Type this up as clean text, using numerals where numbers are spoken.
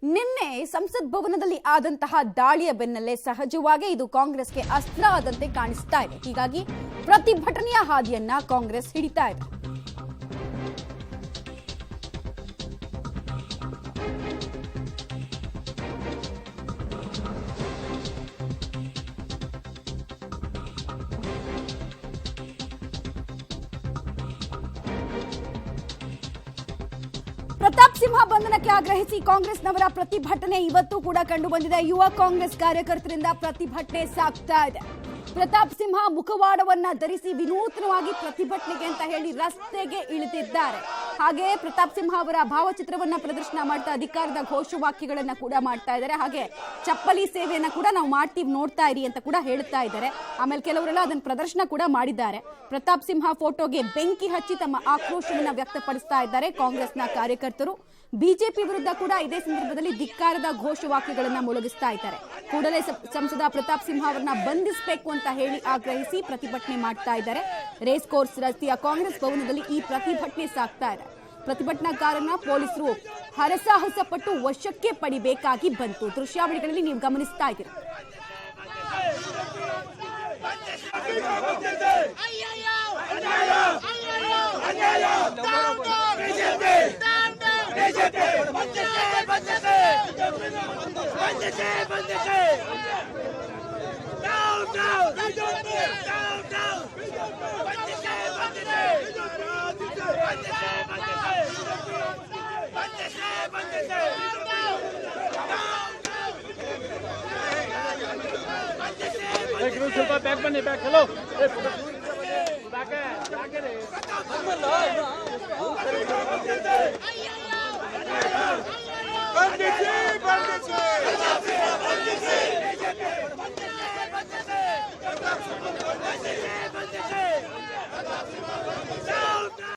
ನಿನ್ನೆ ಸಂಸತ್ ಭವನದಲ್ಲಿ ಆದಂತಹ ದಾಳಿಯ ಬೆನ್ನಲ್ಲೇ ಸಹಜವಾಗಿ ಇದು ಕಾಂಗ್ರೆಸ್ಗೆ ಅಸ್ತ್ರ ಆದಂತೆ ಕಾಣಿಸ್ತಾ ಇದೆ. ಹೀಗಾಗಿ ಪ್ರತಿಭಟನೆಯ ಹಾದಿಯನ್ನ ಕಾಂಗ್ರೆಸ್ ಹಿಡಿತಾ ಇದೆ. ಪ್ರತಾಪ್ ಸಿಂಹ ಬಂಧನಕ್ಕೆ ಆಗ್ರಹಿಸಿ ಕಾಂಗ್ರೆಸ್ನವರ ಪ್ರತಿಭಟನೆ ಇವತ್ತು ಕೂಡ ಕಂಡು ಬಂದಿದೆ. ಯುವ ಕಾಂಗ್ರೆಸ್ ಕಾರ್ಯಕರ್ತರಿಂದ ಪ್ರತಿಭಟನೆ ಸಾಗ್ತಾ ಇದೆ. ಪ್ರತಾಪ್ ಸಿಂಹ ಮುಖವಾಡವನ್ನ ಧರಿಸಿ ವಿನೂತನವಾಗಿ ಪ್ರತಿಭಟನೆಗೆ ಅಂತ ಹೇಳಿ ರಸ್ತೆಗೆ ಇಳಿದಿದ್ದಾರೆ. ಹಾಗೆ ಪ್ರತಾಪ್ ಸಿಂಹ ಅವರ ಭಾವಚಿತ್ರವನ್ನ ಪ್ರದರ್ಶನ ಮಾಡ್ತಾ ಅಧಿಕಾರದ ಘೋಷವಾಕ್ಯಗಳನ್ನ ಕೂಡ ಮಾಡ್ತಾ ಇದ್ದಾರೆ. ಹಾಗೆ ಚಪ್ಪಲಿ ಸೇವೆಯನ್ನ ಕೂಡ ನಾವು ಮಾಡ್ತೀವಿ, ನೋಡ್ತಾ ಇರಿ ಅಂತ ಕೂಡ ಹೇಳ್ತಾ ಇದ್ದಾರೆ. ಆಮೇಲೆ ಕೆಲವರೆಲ್ಲ ಅದನ್ನ ಪ್ರದರ್ಶನ ಕೂಡ ಮಾಡಿದ್ದಾರೆ. ಪ್ರತಾಪ್ ಸಿಂಹ ಫೋಟೋಗೆ ಬೆಂಕಿ ಹಚ್ಚಿ ತಮ್ಮ ಆಕ್ರೋಶವನ್ನ ವ್ಯಕ್ತಪಡಿಸ್ತಾ ಇದ್ದಾರೆ ಕಾಂಗ್ರೆಸ್ನ ಕಾರ್ಯಕರ್ತರು. ಬಿಜೆಪಿ ವಿರುದ್ಧ ಕೂಡ ಇದೇ ಸಂದರ್ಭದಲ್ಲಿ ಧಿಕ್ಕಾರದ ಘೋಷವಾಕ್ಯಗಳನ್ನ ಮೊಳಗಿಸ್ತಾ ಇದ್ದಾರೆ. ಕೂಡಲೇ ಸಂಸದ ಪ್ರತಾಪ್ ಸಿಂಹ ಅವರನ್ನ ಬಂಧಿಸಬೇಕು ಅಂತ ಹೇಳಿ ಆಗ್ರಹಿಸಿ ಪ್ರತಿಭಟನೆ ಮಾಡ್ತಾ ಇದ್ದಾರೆ. ರೇಸ್ ಕೋರ್ಸ್ ರಸ್ತೆಯ ಕಾಂಗ್ರೆಸ್ ಭವನದಲ್ಲಿ ಈ ಪ್ರತಿಭಟನೆ ಸಾಗ್ತಾ ಇದೆ. ಪ್ರತಿಭಟನಾಕಾರನ್ನ ಪೊಲೀಸರು ಹರಸಾಹಸ ಪಟ್ಟು ವಶಕ್ಕೆ ಪಡಿಬೇಕಾಗಿ ಬಂತು. ದೃಶ್ಯಾವಳಿಗಳಲ್ಲಿ ನೀವು ಗಮನಿಸ್ತಾ ಇದ್ದೀರಿ. ಸ್ವಲ್ಪ ಬ್ಯಾಕ್ ಬನ್ನಿ, ಬ್ಯಾಕ್. Hello back